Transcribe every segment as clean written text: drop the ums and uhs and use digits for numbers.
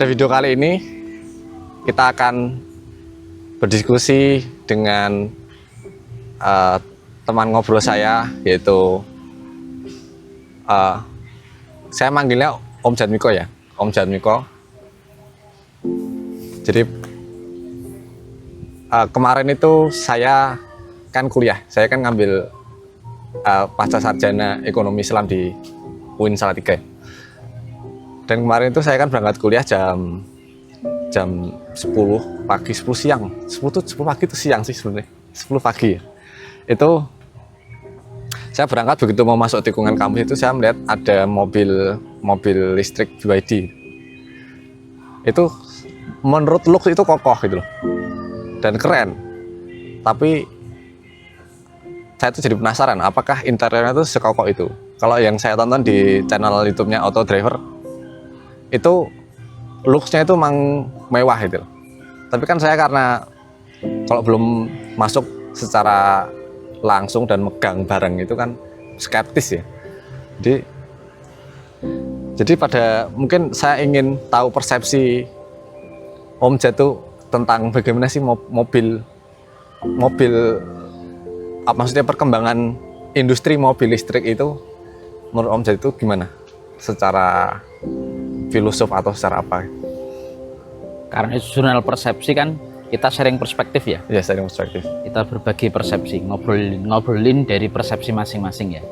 Pada video kali ini kita akan berdiskusi dengan teman ngobrol saya, yaitu saya manggilnya Om Jatmiko ya, Om Jatmiko. Jadi kemarin itu saya kan kuliah, saya kan ngambil pasca sarjana ekonomi Islam di UIN Salatiga. Dan kemarin itu saya kan berangkat kuliah jam 10 pagi, 10 siang. 10 pagi itu siang sih sebenarnya. 10 pagi ya. Itu saya berangkat, begitu mau masuk tikungan kampus itu saya melihat ada mobil listrik BYD. Itu menurut look itu kokoh gitu loh. Dan keren. Tapi saya tuh jadi penasaran apakah interiornya itu sekokoh itu. Kalau yang saya tonton di channel YouTube-nya Auto Driver, itu looks-nya itu memang mewah gitu. Tapi kan saya karena kalau belum masuk secara langsung dan megang barang itu kan skeptis ya. Jadi pada mungkin saya ingin tahu persepsi Om Jatu tentang bagaimana sih mobil maksudnya perkembangan industri mobil listrik itu menurut Om Jatu gimana? Secara filosof atau secara apa? Karena itu jurnal persepsi kan, kita sharing perspektif ya. Ya, sharing perspektif. Kita berbagi persepsi, ngobrolin dari persepsi masing-masing ya.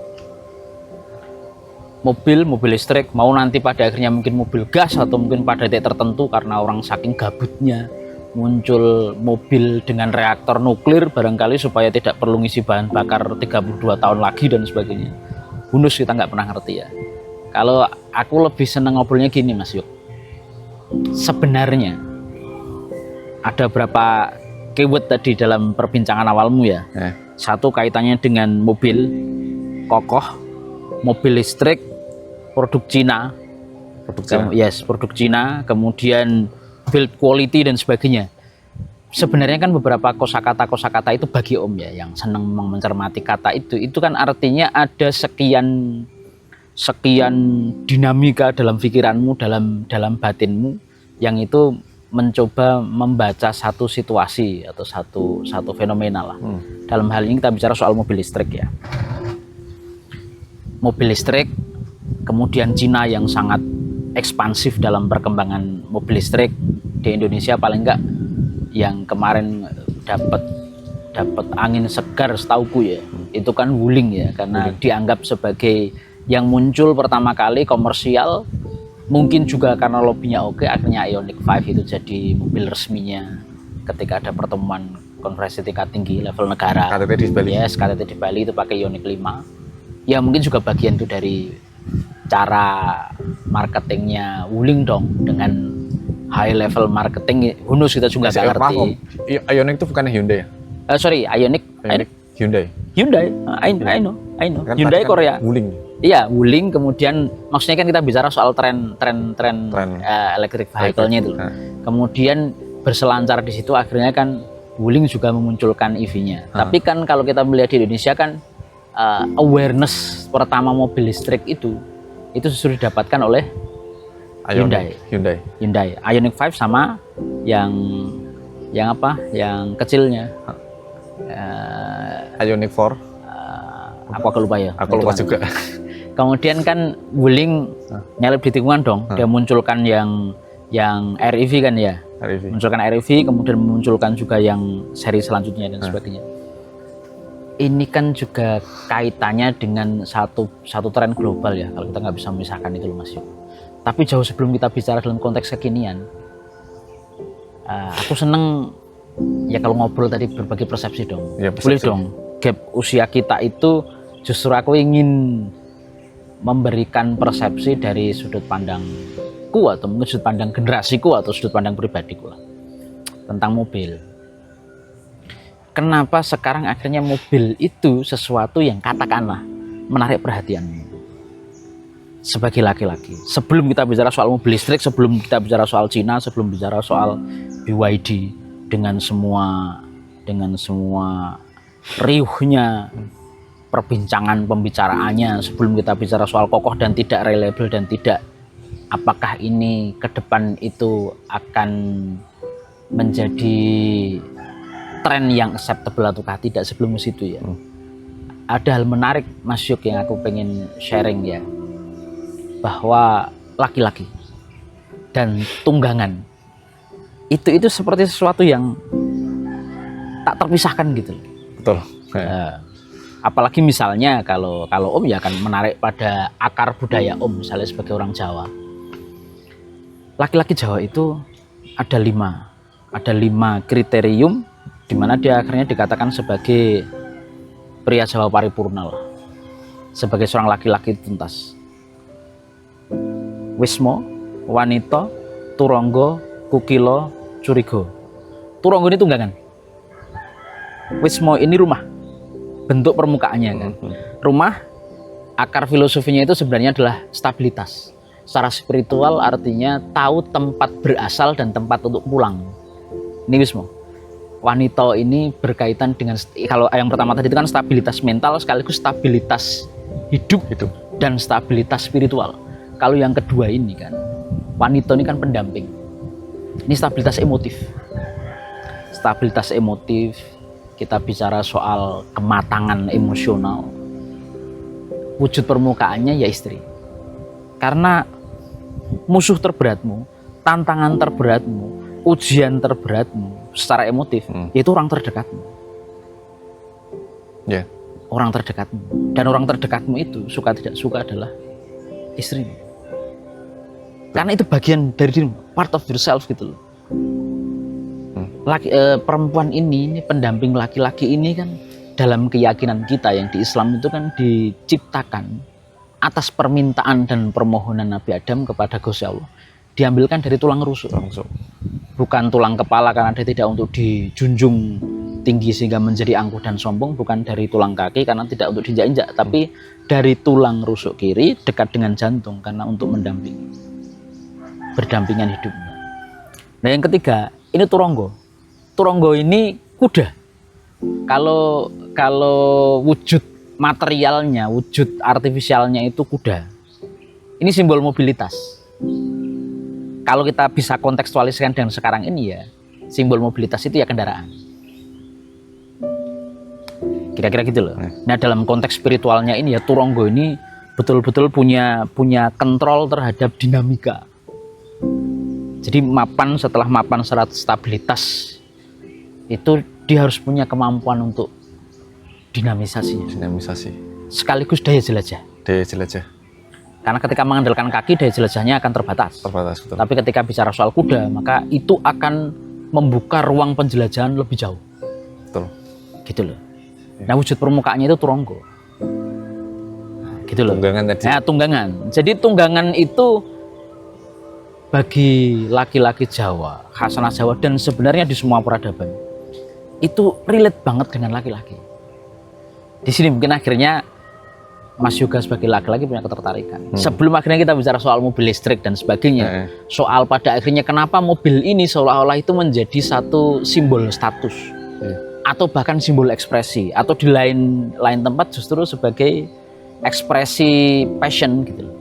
Mobil listrik mau nanti pada akhirnya mungkin mobil gas atau mungkin pada titik tertentu karena orang saking gabutnya muncul mobil dengan reaktor nuklir barangkali supaya tidak perlu ngisi bahan bakar 32 tahun lagi dan sebagainya. Bonus kita nggak pernah ngerti ya. Kalau aku lebih seneng ngobrolnya gini Mas Yuk. Sebenarnya ada berapa keyword tadi dalam perbincangan awalmu ya. Satu kaitannya dengan mobil kokoh, mobil listrik, produk Cina. Produk Cina, kemudian build quality dan sebagainya. Sebenarnya kan beberapa kosakata itu bagi Om ya, yang senang mencermati kata itu kan artinya ada sekian dinamika dalam pikiranmu, dalam batinmu yang itu mencoba membaca satu situasi atau satu fenomena lah. Dalam hal ini kita bicara soal mobil listrik ya. Mobil listrik, kemudian Cina yang sangat ekspansif dalam perkembangan mobil listrik di Indonesia, paling enggak yang kemarin dapat angin segar setauku ya. Itu kan Wuling ya, karena dianggap sebagai yang muncul pertama kali komersial, mungkin juga karena lobbynya oke, akhirnya Ioniq 5 itu jadi mobil resminya ketika ada pertemuan konferensi tingkat tinggi level negara. KTT di Bali. Yes, KTT di Bali itu pakai Ioniq 5. Ya mungkin juga bagian itu dari cara marketingnya Wuling dong, dengan high level marketing. Bonus kita juga nggak ngerti. Ioniq itu bukannya Hyundai ya? Sorry, Ioniq Hyundai. I know. Kan Hyundai kan Korea. Wuling. Iya, Wuling. Kemudian maksudnya kan kita bicara soal tren electric vehicle-nya itu. Kemudian berselancar di situ akhirnya kan Wuling juga memunculkan EV-nya. Tapi kan kalau kita melihat di Indonesia kan awareness pertama mobil listrik itu justru didapatkan oleh Hyundai. Ioniq 5 sama yang apa? Yang kecilnya. Ioniq 4. Aku lupa ya. Aku lupa juga. Kemudian kan Wuling nyalip di tikungan dong. Dia munculkan yang REV kan ya. Munculkan REV, kemudian memunculkan juga yang seri selanjutnya dan sebagainya. Ini kan juga kaitannya dengan satu tren global ya. Kalau kita nggak bisa memisahkan itu loh Mas Yuk. Tapi jauh sebelum kita bicara dalam konteks kekinian, aku seneng ya kalau ngobrol tadi berbagi persepsi dong. Ya, boleh dong. Gap usia kita itu justru aku ingin memberikan persepsi dari sudut pandangku atau mungkin sudut pandang generasiku atau sudut pandang pribadiku lah tentang mobil. Kenapa sekarang akhirnya mobil itu sesuatu yang katakanlah menarik perhatianmu sebagai laki-laki? Sebelum kita bicara soal mobil listrik, sebelum kita bicara soal Cina, sebelum bicara soal BYD dengan semua riuhnya perbincangan pembicaraannya, sebelum kita bicara soal kokoh dan tidak reliable dan tidak apakah ini ke depan itu akan menjadi tren yang acceptable ataukah tidak sebelum situ ya. Ada hal menarik Mas Yuk yang aku pengen sharing ya, bahwa laki-laki dan tunggangan itu seperti sesuatu yang tak terpisahkan gitu. Betul. Apalagi misalnya kalau Om ya akan menarik pada akar budaya Om, misalnya sebagai orang Jawa. Laki-laki Jawa itu ada lima kriterium di mana dia akhirnya dikatakan sebagai pria Jawa paripurna lah. Sebagai seorang laki-laki tuntas. Wismo, Wanito, Turonggo, Kukilo, Curigo. Turonggo ini tunggangan. Wismo ini rumah. Bentuk permukaannya kan. Rumah, akar filosofinya itu sebenarnya adalah stabilitas. Secara spiritual artinya tahu tempat berasal dan tempat untuk pulang. Ini Wismo. Wanito ini berkaitan dengan, kalau yang pertama tadi itu kan stabilitas mental sekaligus stabilitas hidup dan stabilitas spiritual. Kalau yang kedua ini kan, Wanito ini kan pendamping. Ini stabilitas emotif. Stabilitas emotif, kita bicara soal kematangan emosional. Wujud permukaannya ya istri. Karena musuh terberatmu, tantangan terberatmu, ujian terberatmu secara emotif, yaitu orang terdekatmu. Yeah. Orang terdekatmu. Dan orang terdekatmu itu suka tidak suka adalah istrimu. Karena itu bagian dari dirimu, part of yourself gitu loh. Perempuan ini pendamping laki-laki ini kan dalam keyakinan kita yang di Islam itu kan diciptakan atas permintaan dan permohonan Nabi Adam kepada Gusti Allah, diambilkan dari tulang rusuk. Bukan tulang kepala karena dia tidak untuk dijunjung tinggi sehingga menjadi angkuh dan sombong, bukan dari tulang kaki karena tidak untuk diinjak-injak, tapi dari tulang rusuk kiri dekat dengan jantung karena untuk mendampingi, berdampingan hidup. Nah yang ketiga, ini Turonggo. Turonggo ini kuda. Kalau wujud materialnya, wujud artifisialnya itu kuda. Ini simbol mobilitas. Kalau kita bisa kontekstualiskan dengan sekarang ini ya, simbol mobilitas itu ya kendaraan. Kira-kira gitu loh. Nah dalam konteks spiritualnya ini ya Turonggo ini betul-betul punya kontrol terhadap dinamika. Jadi mapan setelah mapan serat stabilitas itu dia harus punya kemampuan untuk dinamisasinya. Sekaligus daya jelajah. Karena ketika mengandalkan kaki, daya jelajahnya akan terbatas. Betul. Tapi ketika bicara soal kuda, maka itu akan membuka ruang penjelajahan lebih jauh. Betul. Gitu loh. Nah wujud permukaannya itu Turonggo. Nah, gitu loh. Tunggangan tadi. Nah, tunggangan. Jadi tunggangan itu bagi laki-laki Jawa, khasanah Jawa dan sebenarnya di semua peradaban itu relate banget dengan laki-laki. Di sini mungkin akhirnya Mas Yoga sebagai laki-laki punya ketertarikan. Sebelum akhirnya kita bicara soal mobil listrik dan sebagainya, soal pada akhirnya kenapa mobil ini seolah-olah itu menjadi satu simbol status, atau bahkan simbol ekspresi, atau di lain tempat justru sebagai ekspresi passion gitu loh.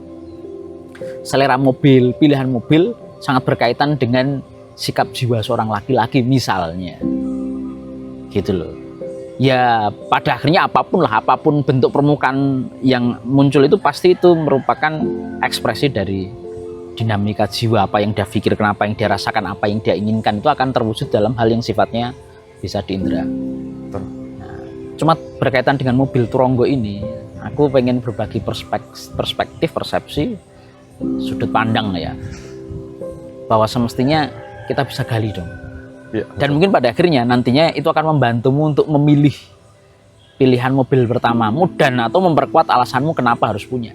Selera mobil, pilihan mobil sangat berkaitan dengan sikap jiwa seorang laki-laki misalnya. Gitu loh. Ya pada akhirnya apapun bentuk permukaan yang muncul itu pasti itu merupakan ekspresi dari dinamika jiwa, apa yang dia pikirkan, apa yang dia rasakan, apa yang dia inginkan itu akan terwujud dalam hal yang sifatnya bisa diindra. Nah, cuma berkaitan dengan mobil Turonggo ini, aku pengen berbagi perspektif, persepsi, sudut pandang ya, bahwa semestinya kita bisa gali dong. Ya, dan mungkin pada akhirnya nantinya itu akan membantumu untuk memilih pilihan mobil pertamamu dan atau memperkuat alasanmu kenapa harus punya.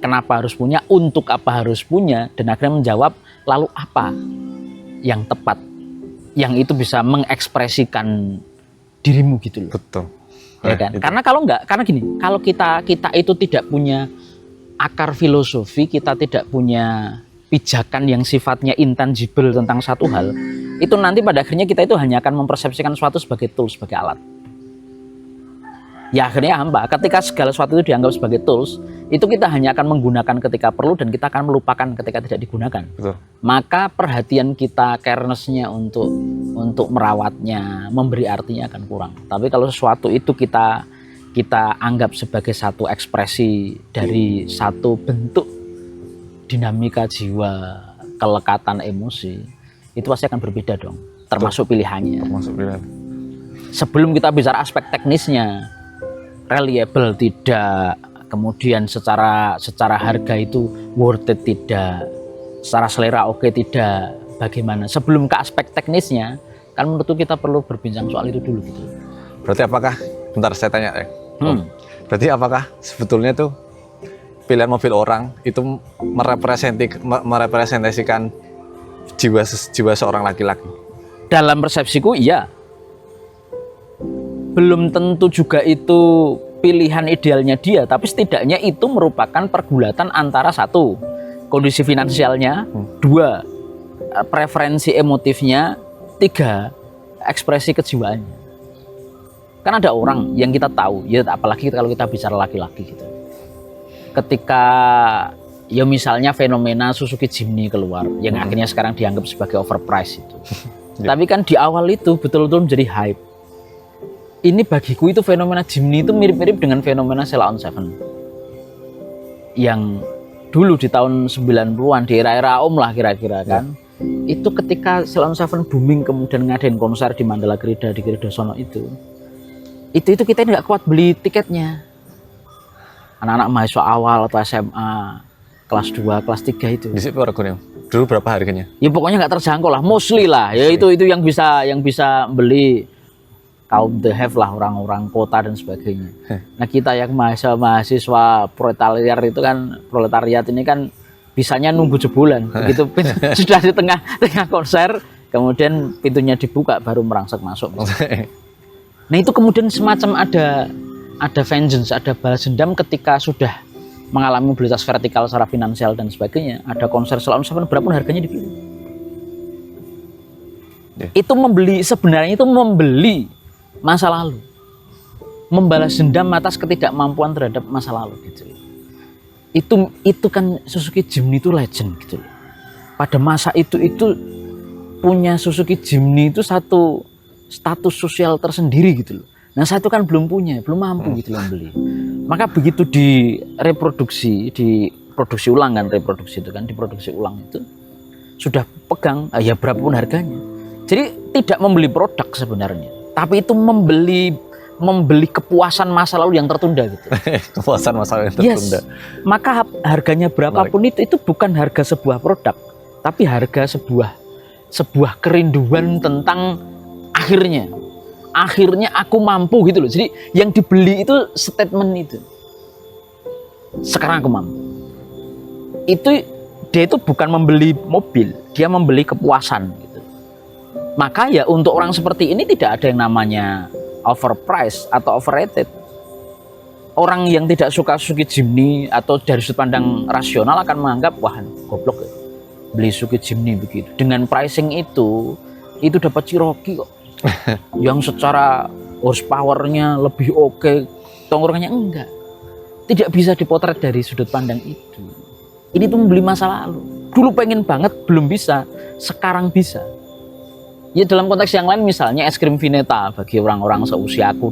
Kenapa harus punya, untuk apa harus punya, dan akhirnya menjawab lalu apa yang tepat, yang itu bisa mengekspresikan dirimu gitu loh. Betul. Ya kan? Karena kalau enggak, karena gini, kalau kita itu tidak punya akar filosofi, kita tidak punya pijakan yang sifatnya intangible tentang satu hal, itu nanti pada akhirnya kita itu hanya akan mempersepsikan sesuatu sebagai tool, sebagai alat. ya akhirnya hampa. Ketika segala sesuatu itu dianggap sebagai tools, itu kita hanya akan menggunakan ketika perlu dan kita akan melupakan ketika tidak digunakan. Betul. Maka perhatian kita, careness-nya untuk merawatnya, memberi artinya akan kurang. Tapi kalau sesuatu itu kita anggap sebagai satu ekspresi dari satu bentuk dinamika jiwa, kelekatan emosi, itu pasti akan berbeda dong. Termasuk pilihannya. Termasuk pilihan. Sebelum kita bicara aspek teknisnya, reliable tidak, kemudian secara harga itu worth it tidak, secara selera oke tidak, bagaimana? Sebelum ke aspek teknisnya, kan menurutku kita perlu berbincang soal itu dulu gitu. Berarti apakah, bentar saya tanya ya. Berarti apakah sebetulnya tuh pilihan mobil orang itu merepresentasikan jiwa seorang laki-laki? Dalam persepsiku iya. Belum tentu juga itu pilihan idealnya dia, tapi setidaknya itu merupakan pergulatan antara satu, kondisi finansialnya, dua, preferensi emotifnya, tiga, ekspresi kejiwaannya. Kan ada orang yang kita tahu, ya apalagi kalau kita bicara laki-laki gitu. Ketika ya misalnya fenomena Suzuki Jimny keluar, yang akhirnya sekarang dianggap sebagai overpriced itu. Tapi kan di awal itu betul-betul menjadi hype. Ini bagiku itu fenomena Jimny itu mirip-mirip dengan fenomena Ceylon 7 yang dulu di tahun 90-an, di era-era Om lah kira-kira kan. Itu ketika Ceylon 7 booming, kemudian ngadain konser di Mandala Krida, di Kridosono itu kita nggak kuat beli tiketnya. Anak-anak mahasiswa awal atau SMA kelas 2, kelas 3 itu. Di situ harganya. Dulu berapa harganya? Ya pokoknya nggak terjangkau lah, mostly lah. Ya itu yang bisa beli kaum the have lah, orang-orang kota dan sebagainya. Nah kita yang mahasiswa proletariat itu kan, proletariat ini kan bisanya nunggu jebulan. Begitu sudah di tengah konser, kemudian pintunya dibuka baru merangsek masuk. Nah itu kemudian semacam ada vengeance, ada balas dendam ketika sudah mengalami mobilitas vertikal secara finansial dan sebagainya. Ada konser Ceylon 7 berapapun harganya dipilih. Itu sebenarnya itu membeli masa lalu, membalas dendam atas ketidakmampuan terhadap masa lalu gitu. Itu kan Suzuki Jimny itu legend gitu. Pada masa itu punya Suzuki Jimny itu satu status sosial tersendiri gitu loh. Nah saya itu kan belum punya, belum mampu gitu loh beli. Maka begitu diproduksi ulang kan, diproduksi ulang itu sudah pegang, ya berapapun harganya. Jadi tidak membeli produk sebenarnya, tapi itu membeli kepuasan masa lalu yang tertunda gitu. Kepuasan masa lalu yang tertunda. Yes. Maka harganya berapapun itu bukan harga sebuah produk, tapi harga sebuah kerinduan tentang akhirnya aku mampu gitu loh. Jadi yang dibeli itu statement itu. Sekarang aku mampu. Dia itu bukan membeli mobil, dia membeli kepuasan gitu. Maka ya untuk orang seperti ini tidak ada yang namanya overpriced atau overrated. Orang yang tidak suka Suzuki Jimny atau dari sudut pandang rasional akan menganggap wah goblok ya, beli Suzuki Jimny begitu. Dengan pricing itu dapat Cherokee kok. Yang secara horsepowernya lebih oke, tongkrongannya enggak. Tidak bisa dipotret dari sudut pandang itu. Ini tuh membeli masa lalu. Dulu pengen banget, belum bisa. Sekarang bisa. Ya dalam konteks yang lain misalnya es krim Vineta bagi orang-orang seusiaku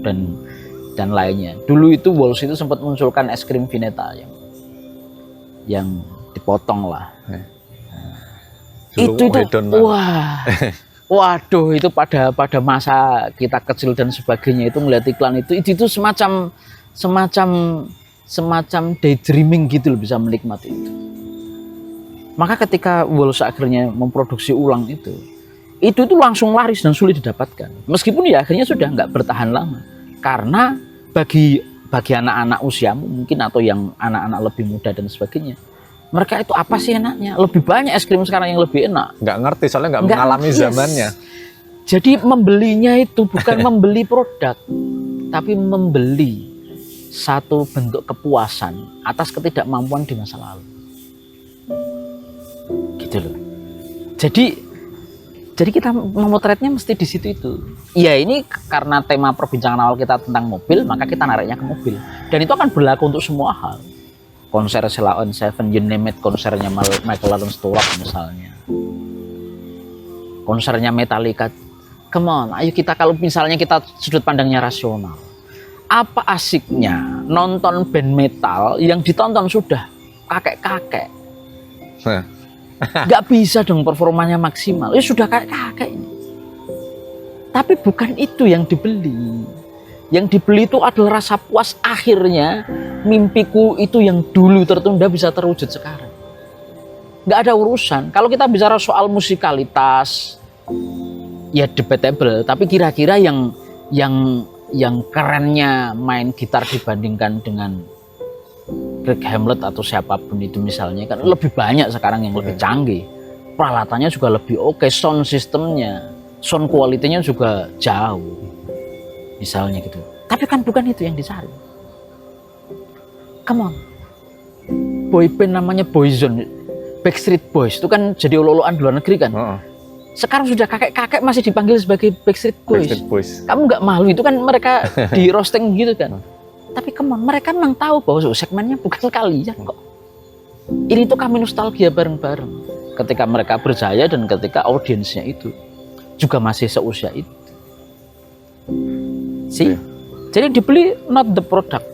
dan lainnya. Dulu itu Walls itu sempat munculkan es krim Vineta yang dipotong lah. Itu wah. Waduh, itu pada masa kita kecil dan sebagainya itu melihat iklan itu semacam daydreaming gitu loh, bisa menikmati itu. Maka ketika Walls akhirnya memproduksi ulang itu langsung laris dan sulit didapatkan. Meskipun ya akhirnya sudah nggak bertahan lama. Karena bagi anak-anak usiamu mungkin atau yang anak-anak lebih muda dan sebagainya, mereka itu apa sih enaknya? Lebih banyak es krim sekarang yang lebih enak. Nggak ngerti, soalnya nggak mengalami zamannya. Jadi membelinya itu bukan membeli produk, tapi membeli satu bentuk kepuasan atas ketidakmampuan di masa lalu. Gitu loh. Jadi Jadi kita memotretnya mesti di situ itu. Ya ini karena tema perbincangan awal kita tentang mobil, maka kita nariknya ke mobil. Dan itu akan berlaku untuk semua hal. Konser Sheila on Seven, you name it, konsernya Michael Learns to Rock misalnya. Konsernya Metallica. Come on, ayo kita kalau misalnya kita sudut pandangnya rasional. Apa asiknya nonton band metal yang ditonton sudah kakek-kakek? Nggak bisa dong performanya maksimal. Ya sudah kakek-kakek ini. Tapi bukan itu yang dibeli. Yang dibeli itu adalah rasa puas akhirnya mimpiku itu yang dulu tertunda bisa terwujud sekarang. Nggak ada urusan. Kalau kita bicara soal musikalitas, ya debatable. Tapi kira-kira yang kerennya main gitar dibandingkan dengan Greg Hamlet atau siapapun itu misalnya kan lebih banyak sekarang yang lebih canggih, peralatannya juga lebih oke, sound systemnya, sound quality-nya juga jauh misalnya gitu. Tapi kan bukan itu yang dicari. Come on, boy band namanya Boyzone, Backstreet Boys itu kan jadi olo-oloan di luar negeri kan. Sekarang sudah kakek-kakek masih dipanggil sebagai Backstreet Boys. Kamu nggak malu? Itu kan mereka di roasting gitu kan. Tapi mereka memang tahu bahwa segmennya bukan kalian kok. Ini tuh kami nostalgia bareng-bareng. Ketika mereka berjaya dan ketika audiensnya itu juga masih seusia itu. See? Jadi dibeli not the product,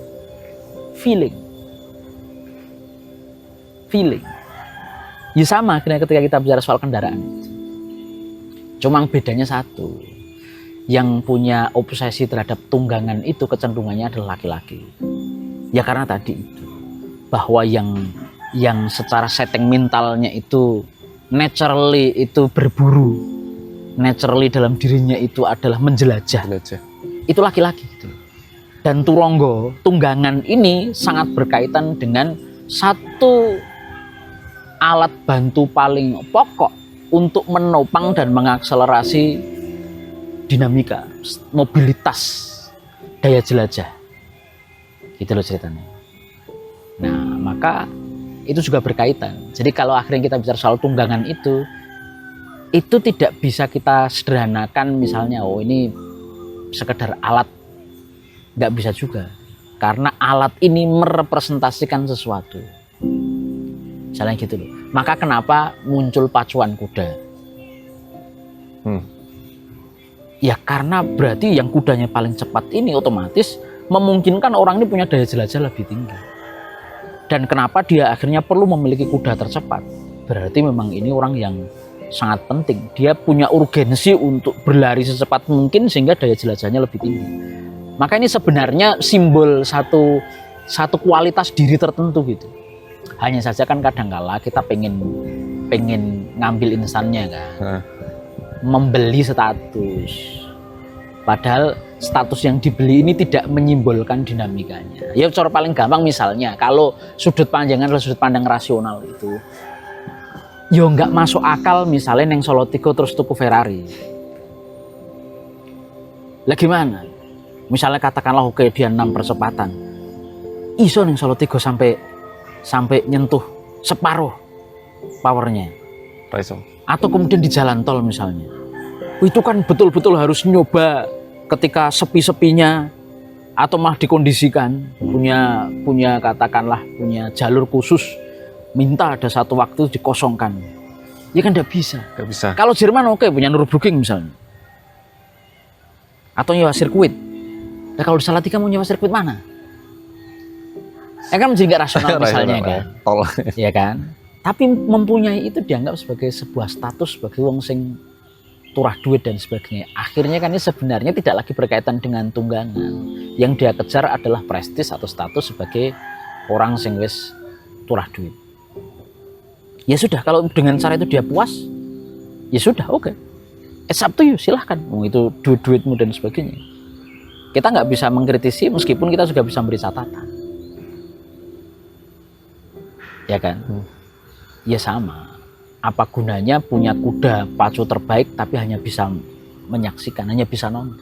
feeling. Ya sama ketika kita bicara soal kendaraan. Cuma bedanya satu. Yang punya obsesi terhadap tunggangan itu kecenderungannya adalah laki-laki. Ya karena tadi itu. Bahwa yang secara setting mentalnya itu naturally itu berburu. Naturally dalam dirinya itu adalah menjelajah. Itu laki-laki gitu. Dan turonggo, tunggangan ini sangat berkaitan dengan satu alat bantu paling pokok untuk menopang dan mengakselerasi dinamika, mobilitas, daya jelajah. Gitu loh ceritanya. Nah, maka itu juga berkaitan. Jadi kalau akhirnya kita bicara soal tunggangan itu tidak bisa kita sederhanakan misalnya, oh ini sekedar alat. Nggak bisa juga. Karena alat ini merepresentasikan sesuatu. Misalnya gitu loh. Maka kenapa muncul pacuan kuda? Ya karena berarti yang kudanya paling cepat ini otomatis memungkinkan orang ini punya daya jelajah lebih tinggi. Dan kenapa dia akhirnya perlu memiliki kuda tercepat? Berarti memang ini orang yang sangat penting. Dia punya urgensi untuk berlari secepat mungkin sehingga daya jelajahnya lebih tinggi. Maka ini sebenarnya simbol satu kualitas diri tertentu gitu. Hanya saja kan kadangkala kita pengen ngambil insannya kan. Membeli status, padahal status yang dibeli ini tidak menyimbolkan dinamikanya. Ya cara paling gampang misalnya kalau sudut pandang adalah sudut pandang rasional itu, yo nggak masuk akal misalnya neng Solotigo terus tuku Ferrari. Lah gimana? Misalnya katakanlah oke dia 6 percepatan, iso neng Solotigo sampai nyentuh separuh powernya. Atau kemudian di jalan tol misalnya, itu kan betul-betul harus nyoba ketika sepi-sepinya atau malah dikondisikan punya katakanlah punya jalur khusus, minta ada satu waktu dikosongkan. Ya kan tidak bisa. Kalau Jerman oke punya Nürburgring misalnya, atau nyewa sirkuit. Nah kalau di Salatiga mau nyewa sirkuit mana? Ya kan menjadi nggak rasional misalnya kan, ya kan. Tapi mempunyai itu dianggap sebagai sebuah status sebagai wong sing turah duit dan sebagainya. Akhirnya kan ini sebenarnya tidak lagi berkaitan dengan tunggangan. Yang dia kejar adalah prestis atau status sebagai orang sing wis turah duit. Ya sudah, kalau dengan cara itu dia puas, ya sudah, oke. It's up to you, silahkan. Itu duit-duitmu dan sebagainya. Kita nggak bisa mengkritisi meskipun kita juga bisa memberi catatan. Ya kan? Ya sama. Apa gunanya punya kuda pacu terbaik tapi hanya bisa menyaksikan, hanya bisa nonton.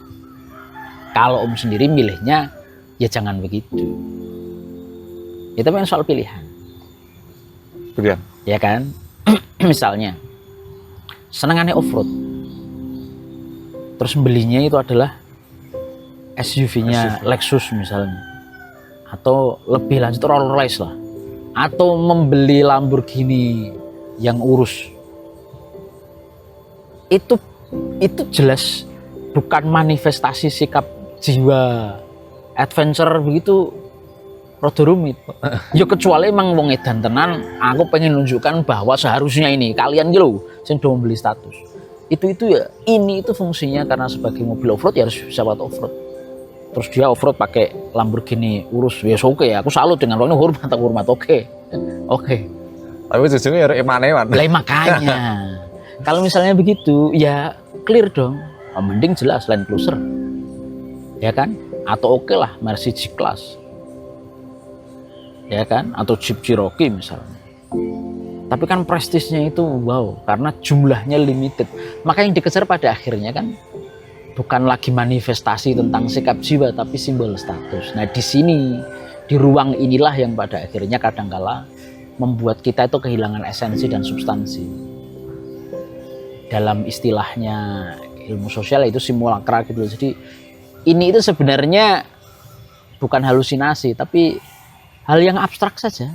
Kalau Om sendiri milihnya ya jangan begitu. Itu memang soal pilihan. Pilihan. Ya kan? Misalnya senengannya off-road. terus belinya itu adalah SUV-nya Lexus misalnya, atau lebih lanjut Rolls Royce lah, atau membeli Lamborghini yang urus, itu jelas bukan manifestasi sikap jiwa adventure begitu, rada rumit. Ya kecuali emang wong edan tenan, aku pengen nunjukkan bahwa seharusnya ini kalian gitu sing do membeli status. Itu ya, ini itu fungsinya karena sebagai mobil off-road ya harus bisa buat off-road. Terus dia off-road pakai Lamborghini urus, ya oke ya, aku salut dengan orang ini, hormat, oke. Tapi ujungnya ya eman-eman. Lah makanya, kalau misalnya begitu, ya clear dong. Mending jelas Land Cruiser, ya kan? Atau oke lah Mercy G-Class, ya kan? Atau Jeep Cherokee misalnya. Tapi kan prestisnya itu wow, karena jumlahnya limited. Maka yang dikejar pada akhirnya kan bukan lagi manifestasi tentang sikap jiwa, tapi simbol status. Nah di sini, di ruang inilah yang pada akhirnya kadangkala membuat kita itu kehilangan esensi dan substansi. Dalam istilahnya ilmu sosial itu simulakra gitu. Jadi ini itu sebenarnya bukan halusinasi, tapi hal yang abstrak saja.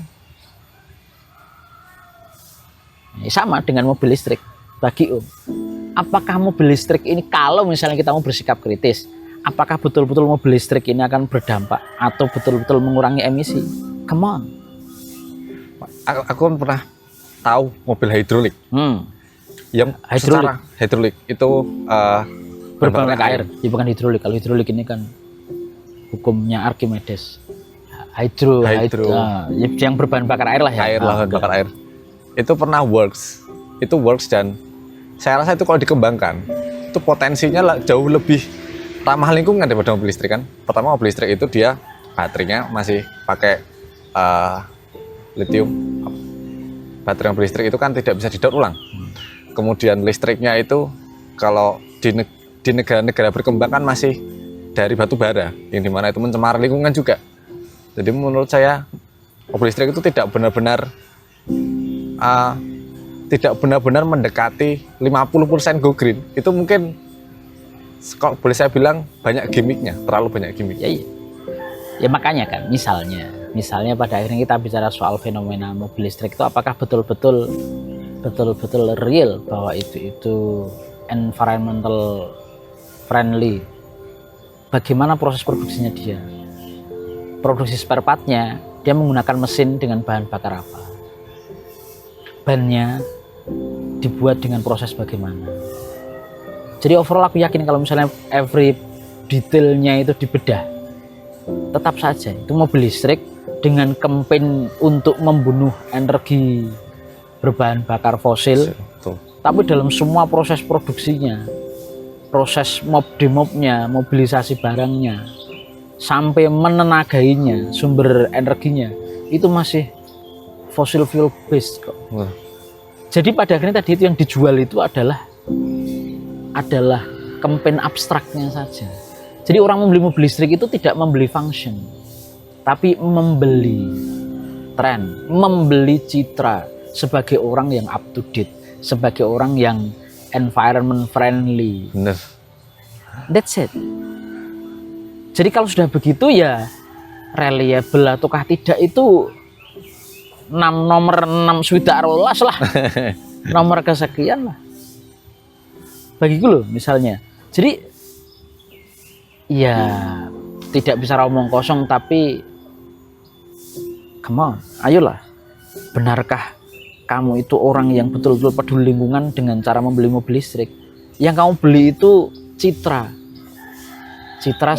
Sama dengan mobil listrik bagi Om. Apakah mobil listrik ini, kalau misalnya kita mau bersikap kritis, apakah betul-betul mobil listrik ini akan berdampak atau betul-betul mengurangi emisi? Come on. Aku kan pernah tahu mobil hidrolik. Yang hidrolik itu berbahan air. Ya bukan hidrolik. Kalau hidrolik ini kan hukumnya Archimedes. Hydro. Yang berbahan bakar air lah ya. Bakar air. Itu pernah works dan saya rasa itu kalau dikembangkan itu potensinya jauh lebih ramah lingkungan daripada mobil listrik kan. Pertama, mobil listrik itu dia baterainya masih pakai lithium. Baterai mobil listrik itu kan tidak bisa didaur ulang. Kemudian listriknya itu kalau di negara-negara berkembang kan masih dari batu bara, yang dimana itu mencemar lingkungan juga. Jadi menurut saya mobil listrik itu tidak benar-benar mendekati 50% go green. Itu mungkin kalau boleh saya bilang banyak gimmicknya, terlalu banyak gimmick. Ya makanya kan misalnya pada akhirnya kita bicara soal fenomena mobil listrik itu apakah betul-betul real bahwa itu environmental friendly. Bagaimana proses produksinya dia? Produksi spare partnya dia menggunakan mesin dengan bahan bakar apa? Bannya dibuat dengan proses bagaimana. Jadi overall aku yakin kalau misalnya every detailnya itu dibedah, tetap saja itu mobil listrik dengan campaign untuk membunuh energi berbahan bakar fosil. Tapi dalam semua proses produksinya, proses demobnya, mobilisasi barangnya, sampai menenagainya, sumber energinya, itu masih fossil fuel based kok. Jadi pada akhirnya tadi itu yang dijual itu adalah campaign abstraknya saja. Jadi orang membeli mobil listrik itu tidak membeli function, tapi membeli tren, membeli citra sebagai orang yang up to date, sebagai orang yang environment friendly. Bener. That's it. Jadi kalau sudah begitu ya reliable ataukah tidak itu nomor 6 swidak rolas lah. Nomor kesekian lah. Bagiku loh misalnya. Jadi ya tidak bisa omong kosong, tapi come on, ayolah. Benarkah kamu itu orang yang betul-betul peduli lingkungan dengan cara membeli mobil listrik? Yang kamu beli itu citra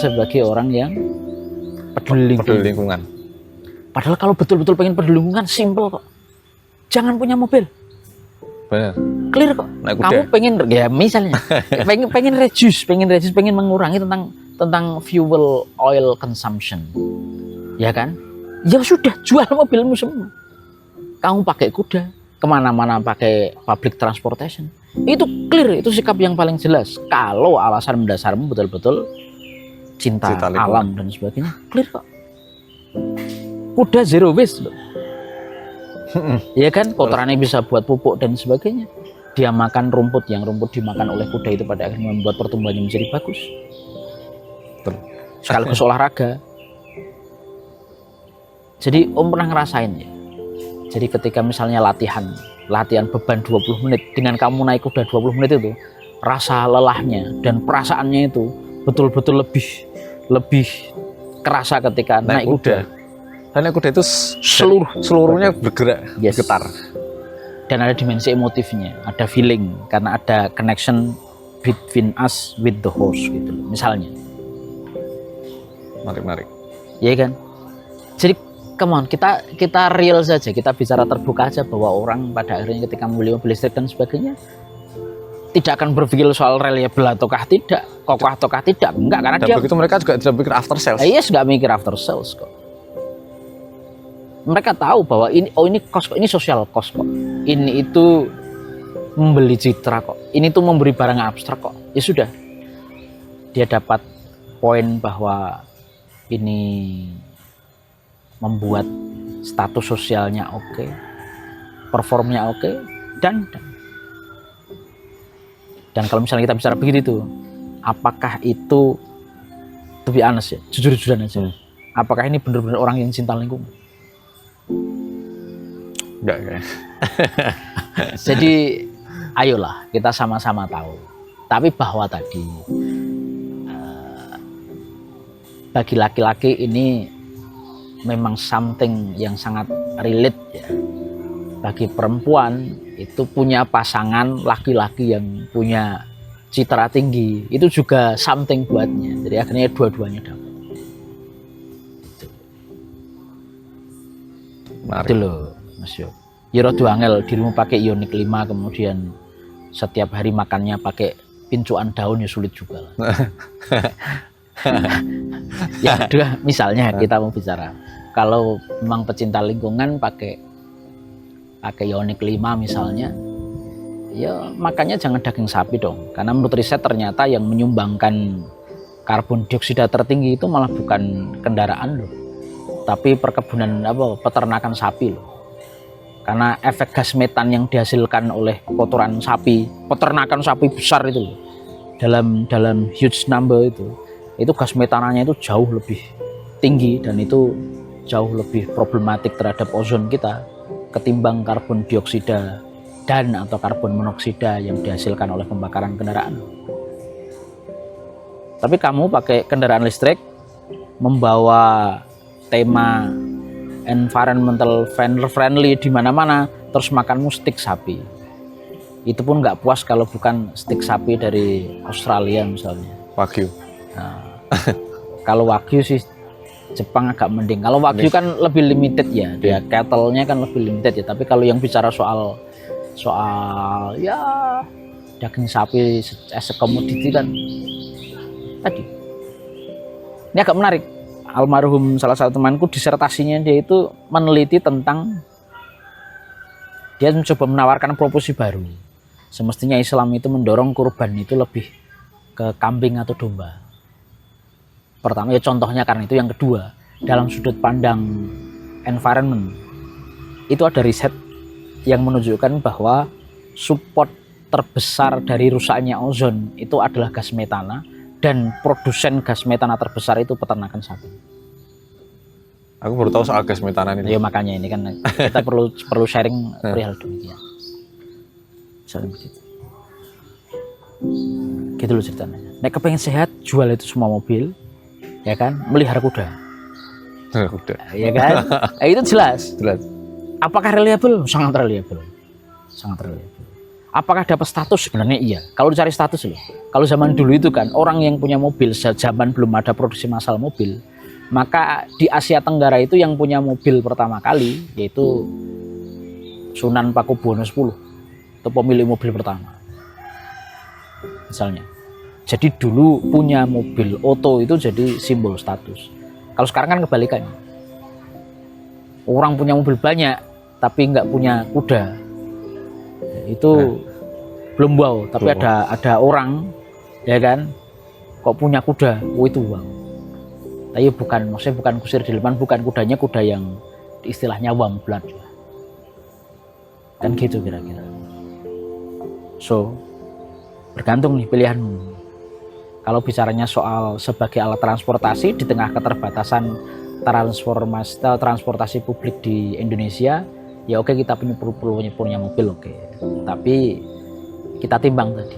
sebagai orang yang peduli lingkungan. Padahal kalau betul-betul pengen peduli lingkungan, simple kok. Jangan punya mobil. Benar. Clear kok. Kamu pengen ya misalnya pengen reduce, pengen mengurangi tentang fuel oil consumption. Ya kan? Ya sudah, jual mobilmu semua. Kamu pakai kuda, kemana-mana pakai public transportation. Itu clear, itu sikap yang paling jelas. Kalau alasan mendasarmu betul-betul cinta alam dan sebagainya, clear kok. Kuda zero waste loh. Ya kan, kotorannya bisa buat pupuk dan sebagainya. dia makan rumput yang rumput dimakan oleh kuda itu pada akhirnya membuat pertumbuhannya menjadi bagus. Betul. Sekaligus olahraga. Jadi Om pernah ngerasain ya. Jadi ketika misalnya latihan beban 20 menit dengan kamu naik kuda 20 menit itu, rasa lelahnya dan perasaannya itu betul-betul lebih kerasa ketika naik kuda. Dan naik kuda itu seluruhnya bergerak, bergetar. Dan ada dimensi emotifnya, ada feeling karena ada connection between us with the horse gitu loh. Misalnya. Menarik. Iya kan? Jadi come on, kita real saja, kita bicara terbuka aja bahwa orang pada akhirnya ketika membeli mobil listrik dan sebagainya tidak akan berpikir soal reliable ataukah tidak, kokoh ataukah tidak, enggak, karena dan begitu mereka juga tidak berpikir after sales. Yes, nggak mikir after sales kok. Mereka tahu bahwa ini cost kok, ini social cost kok, ini itu membeli citra kok, ini tuh memberi barang abstrak kok. Ya sudah, dia dapat poin bahwa ini membuat status sosialnya oke, performnya oke, dan kalau misalnya kita bicara begitu, apakah itu, to be honest ya, jujur-jujuran aja, apakah ini benar-benar orang yang cinta lingkungan? Enggak kayak. Jadi ayolah kita sama-sama tahu. Tapi bahwa tadi bagi laki-laki ini memang something yang sangat relate ya. Bagi perempuan itu punya pasangan laki-laki yang punya citra tinggi, itu juga something buatnya. Jadi akhirnya dua-duanya dapat. Itu loh Mas Yo. Ya rada angel dirimu pakai Ioniq 5 kemudian setiap hari makannya pakai pincuan daun, ya sulit juga lah. Yang kedua misalnya kita mau bicara kalau memang pecinta lingkungan pakai Ioniq 5 misalnya, ya makanya jangan daging sapi dong, karena menurut riset ternyata yang menyumbangkan karbon dioksida tertinggi itu malah bukan kendaraan loh, tapi perkebunan peternakan sapi loh. Karena efek gas metan yang dihasilkan oleh kotoran sapi, peternakan sapi besar itu loh, dalam huge number itu gas metananya itu jauh lebih tinggi dan itu jauh lebih problematik terhadap ozon kita ketimbang karbon dioksida dan atau karbon monoksida yang dihasilkan oleh pembakaran kendaraan. Tapi kamu pakai kendaraan listrik membawa tema environmental friendly di mana-mana, terus makanmu stik sapi. Itu pun nggak puas kalau bukan stik sapi dari Australia misalnya. Wagyu. Nah, kalau Wagyu sih Jepang agak mending. Kalau Wagyu kan lebih limited ya, dia cattle-nya kan lebih limited ya. Tapi kalau yang bicara soal ya daging sapi as a commodity kan tadi. Ini agak menarik. Almarhum salah satu temanku disertasinya dia itu meneliti tentang, dia mencoba menawarkan proposisi baru. Semestinya Islam itu mendorong kurban itu lebih ke kambing atau domba. Pertama ya contohnya karena itu. Yang kedua, dalam sudut pandang environment itu ada riset yang menunjukkan bahwa support terbesar dari rusaknya ozon itu adalah gas metana, dan produsen gas metana terbesar itu peternakan sapi. Aku baru tahu soal gas metana ini. Ya makanya ini kan kita perlu sharing perihal demikian. Misalnya begitu. Gitu loh ceritanya. Nek kepengen sehat, jual itu semua mobil, ya kan? Melihara kuda. Ya kan? Itu jelas. Apakah reliable? Sangat reliable. Sangat reliable. Apakah dapat status? Sebenarnya iya. Kalau dicari status loh. Kalau zaman dulu itu kan orang yang punya mobil, zaman belum ada produksi massal mobil, maka di Asia Tenggara itu yang punya mobil pertama kali yaitu Sunan Pakubuwono X itu pemilik mobil pertama. Misalnya. Jadi dulu punya mobil oto itu jadi simbol status. Kalau sekarang kan kebalikannya. Orang punya mobil banyak tapi nggak punya kuda. Itu belum wow, tapi ada orang ya kan kok punya kuda, itu wow. Tapi maksudnya bukan kusir di depan, bukan kudanya kuda yang istilahnya warm blood kan gitu kira-kira. So bergantung nih pilihanmu. Kalau bicaranya soal sebagai alat transportasi di tengah keterbatasan transportasi publik di Indonesia, ya oke, kita punya mobil, oke. Tapi kita timbang tadi.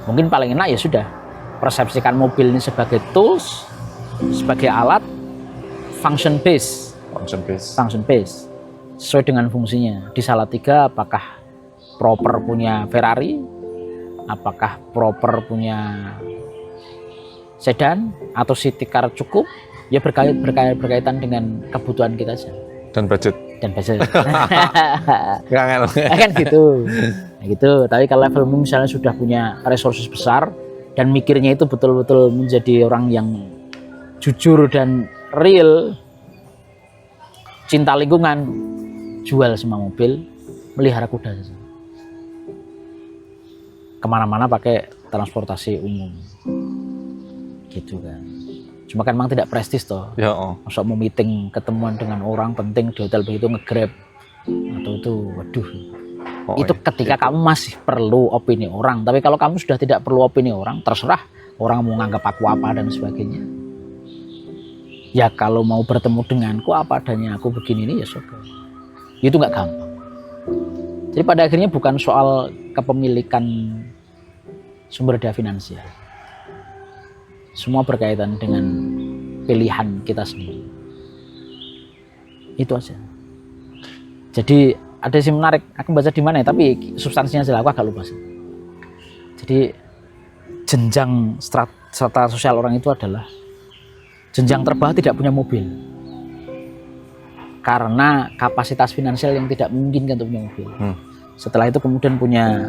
Mungkin paling enak ya sudah, persepsikan mobil ini sebagai tools, sebagai alat, function base, sesuai dengan fungsinya. Di Salatiga apakah proper punya Ferrari? Apakah proper punya sedan atau city car cukup? Ya berkaitan dengan kebutuhan kita saja. Dan budget. Kan gitu. Nah, gitu. Tapi kalau levelmu misalnya sudah punya resources besar dan mikirnya itu betul-betul menjadi orang yang jujur dan real, cinta lingkungan, jual semua mobil, melihara kuda saja. Kemana-mana pakai transportasi umum gitu kan. Cuma kan memang tidak prestis toh ya. Masuk mau meeting, ketemuan dengan orang penting di hotel begitu nge-grab atau itu, waduh. Itu ketika kamu masih perlu opini orang. Tapi kalau kamu sudah tidak perlu opini orang, terserah orang mau nganggap aku apa dan sebagainya. Ya kalau mau bertemu denganku apa adanya, aku begini ini ya sudah. Itu nggak gampang. Jadi pada akhirnya bukan soal kepemilikan sumber daya finansial. Semua berkaitan dengan pilihan kita sendiri. Itu aja. Jadi ada sih menarik, aku baca di mana ya, tapi substansinya jelas aku agak lupa sih. Jadi jenjang strata sosial orang itu adalah jenjang terbawah tidak punya mobil. Karena kapasitas finansial yang tidak memungkinkan untuk punya mobil. Setelah itu kemudian punya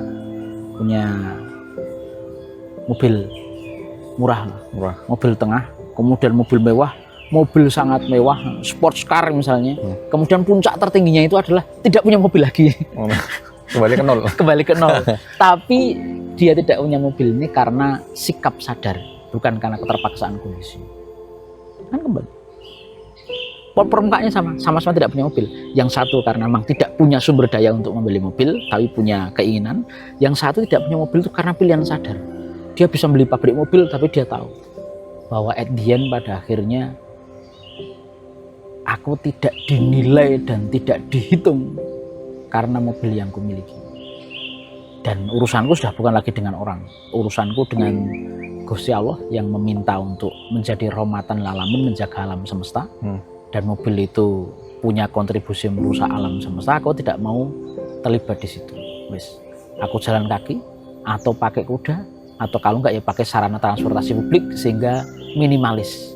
mobil murah, mobil tengah, kemudian mobil mewah, mobil sangat mewah, sports car misalnya. Kemudian puncak tertingginya itu adalah tidak punya mobil lagi. Kembali ke nol. Tapi dia tidak punya mobil ini karena sikap sadar, bukan karena keterpaksaan kondisi. Kan kembali. Permukaannya sama-sama tidak punya mobil. Yang satu karena memang tidak punya sumber daya untuk membeli mobil, tapi punya keinginan. Yang satu tidak punya mobil itu karena pilihan sadar. Dia bisa beli pabrik mobil, tapi dia tahu bahwa at the end pada akhirnya aku tidak dinilai dan tidak dihitung karena mobil yang kumiliki. Dan urusanku sudah bukan lagi dengan orang. Urusanku dengan Gusti Allah yang meminta untuk menjadi rahmatan lil alamin, menjaga alam semesta. Dan mobil itu punya kontribusi merusak alam semesta, aku tidak mau terlibat di situ. Wes, aku jalan kaki atau pakai kuda atau kalau enggak ya pakai sarana transportasi publik sehingga minimalis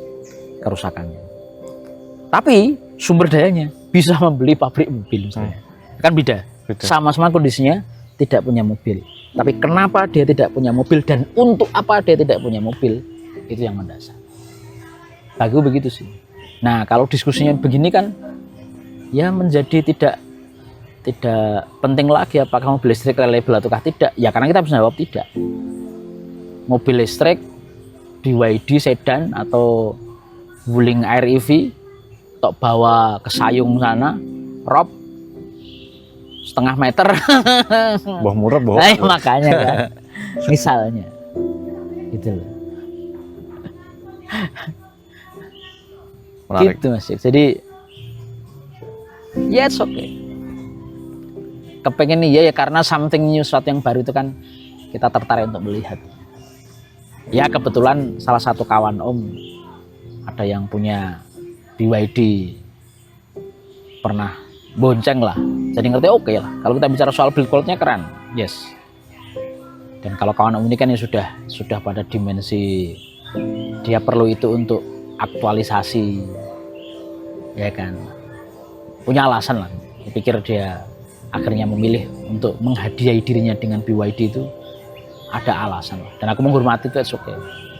kerusakannya. Tapi sumber dayanya bisa membeli pabrik mobil misalnya. Kan beda. Sama-sama kondisinya tidak punya mobil. Tapi kenapa dia tidak punya mobil dan untuk apa dia tidak punya mobil? Itu yang mendasar. Bagus begitu sih. Nah, kalau diskusinya begini kan ya menjadi tidak penting lagi apakah mobil listrik reliable ataukah tidak. Ya karena kita bisa jawab tidak. Mobil listrik BYD sedan atau Wuling Air EV tok bawa ke Sayung sana, rob setengah meter. Boh murah boh. Nah, makanya kan. Misalnya. Gitu loh. Menarik. Gitu Mas. Jadi ya it's okay. Kepengen nih ya karena something new, sesuatu yang baru itu kan kita tertarik untuk melihat. Ya kebetulan salah satu kawan Om ada yang punya BYD, pernah bonceng lah. Jadi ngerti oke lah. Kalau kita bicara soal build quality-nya keren, yes. Dan kalau kawan Om ini kan ya sudah pada dimensi dia perlu itu untuk aktualisasi, ya kan, punya alasan lah. Saya pikir dia akhirnya memilih untuk menghadiahi dirinya dengan BYD itu ada alasan lah. Dan aku menghormati itu, oke.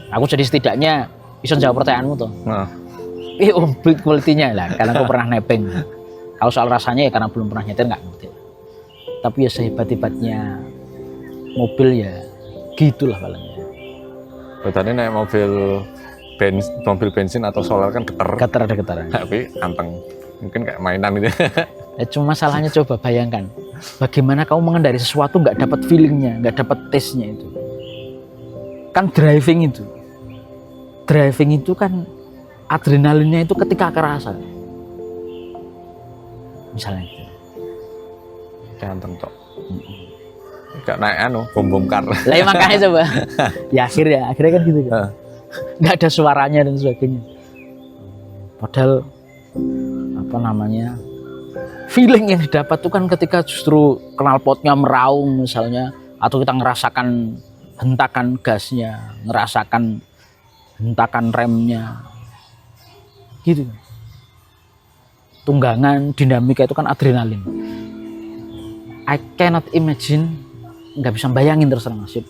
Aku jadi setidaknya bisa jawab pertanyaanmu tuh. Build quality-nya lah, karena aku pernah nebeng. Kalau soal rasanya ya karena belum pernah nyetir nggak ngerti. Tapi ya sehebat-hebatnya mobil ya gitulah palingnya. Betulnya naik mobil bensin atau solar kan getar. Getar ada getaran. Tapi anteng. Mungkin kayak mainan gitu. Cuma masalahnya coba bayangkan, bagaimana kamu mengendari sesuatu nggak dapat feelingnya, nggak dapat taste-nya itu. Kan driving itu kan adrenalinnya itu ketika kerasa. Misalnya itu. Ganteng tok. Gak naik bom kar. Lah ya makanya coba. Ya akhirnya kan gitu kan. Nggak ada suaranya dan sebagainya. Padahal feeling yang didapat itu kan ketika justru knalpotnya meraung misalnya, atau kita ngerasakan hentakan gasnya, ngerasakan hentakan remnya, gitu. Tunggangan, dinamika itu kan adrenalin. I cannot imagine, nggak bisa bayangin terus terang nasib.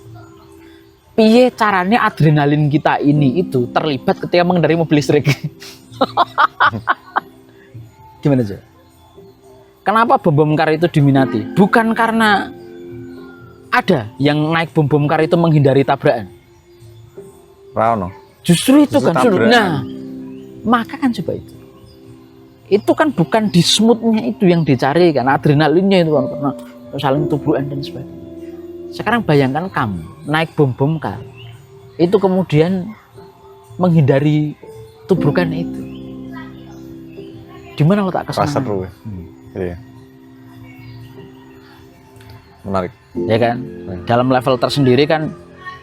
Piye caranya adrenalin kita ini itu terlibat ketika mengendarai mobil listrik? Gimana aja? Kenapa bom kar itu diminati? Bukan karena ada yang naik bom kar itu menghindari tabrakan. Rano. Justru itu kan. Tabrakan. Nah, maka kan coba itu. Itu kan bukan di smoothnya itu yang dicari kan, adrenalinnya itu kan, karena saling tubuhan dan sebagainya. Sekarang bayangkan kamu naik bom kar, itu kemudian menghindari tubrukan itu. Di mana letak kesenangan? Seru. Iya. Menarik. Ya kan? Dalam level tersendiri kan,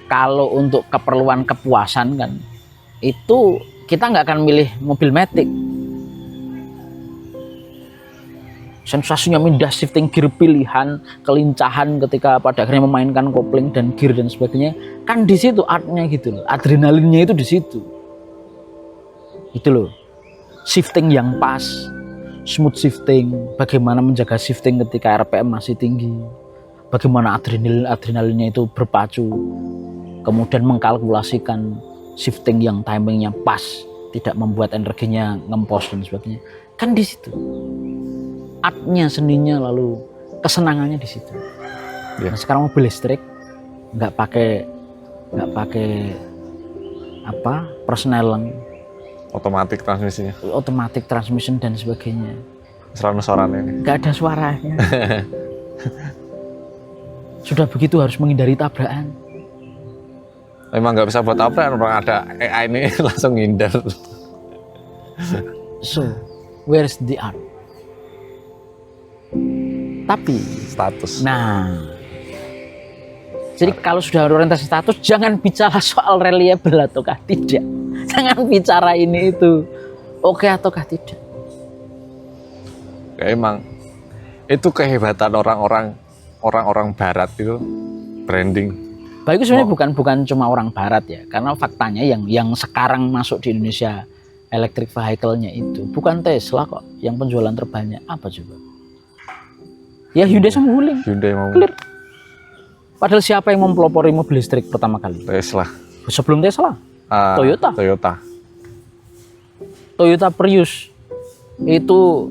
kalau untuk keperluan kepuasan kan, itu kita nggak akan milih mobil matic. Sensasinya mindah, shifting gear pilihan, kelincahan ketika pada akhirnya memainkan kopling dan gear dan sebagainya, kan di situ artnya gitu loh, adrenalinnya itu di situ. Itu loh, shifting yang pas, smooth shifting, bagaimana menjaga shifting ketika RPM masih tinggi, bagaimana adrenalinnya itu berpacu, kemudian mengkalkulasikan shifting yang timingnya pas, tidak membuat energinya ngempos dan sebagainya, kan di situ. Artnya, seninya, lalu kesenangannya di situ. Yeah. Nah, sekarang mobil listrik nggak pakai persneling, Otomatis transmisinya. automatic transmission dan sebagainya. Serana suaranya ini. Nggak ada suaranya. Sudah begitu harus menghindari tabrakan. Emang nggak bisa buat tabrakan, orang ada AI ini langsung ngindar. So, where's the art? Tapi Status. nah, jadi kalau sudah orientasi status, jangan bicara soal reliable ataukah tidak. Jangan bicara ini itu oke ataukah tidak. Ya, emang itu kehebatan orang-orang barat itu branding. Baik, sebenarnya bukan cuma orang barat ya, karena faktanya yang sekarang masuk di Indonesia electric vehicle-nya itu bukan Tesla kok yang penjualan terbanyak. Apa coba? Ya Hyundai sama Wuling. Hyundai mau. Clear. Padahal siapa yang mempelopori mobil listrik pertama kali? Tesla. Sebelum Tesla, Toyota Prius itu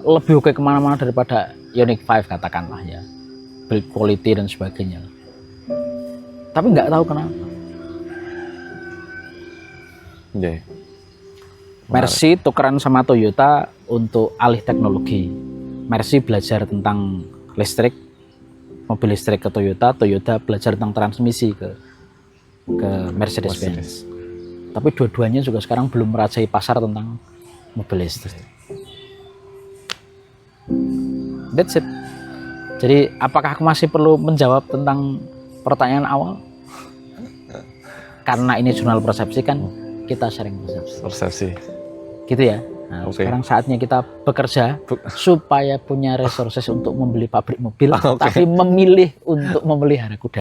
lebih oke kemana-mana daripada Ioniq 5 katakanlah ya, build quality dan sebagainya. Tapi nggak tahu kenapa. Yeah. Mercy tukeran sama Toyota untuk alih teknologi. Mercy belajar tentang listrik, mobil listrik ke Toyota, Toyota belajar tentang transmisi ke Mercedes-Benz. Tapi dua-duanya juga sekarang belum merajai pasar tentang mobil listrik. That's it. Jadi apakah aku masih perlu menjawab tentang pertanyaan awal? Karena ini jurnal persepsi kan, kita sharing Persepsi. gitu ya. Nah, sekarang saatnya kita bekerja supaya punya resources untuk membeli pabrik mobil, tapi memilih untuk memelihara kuda.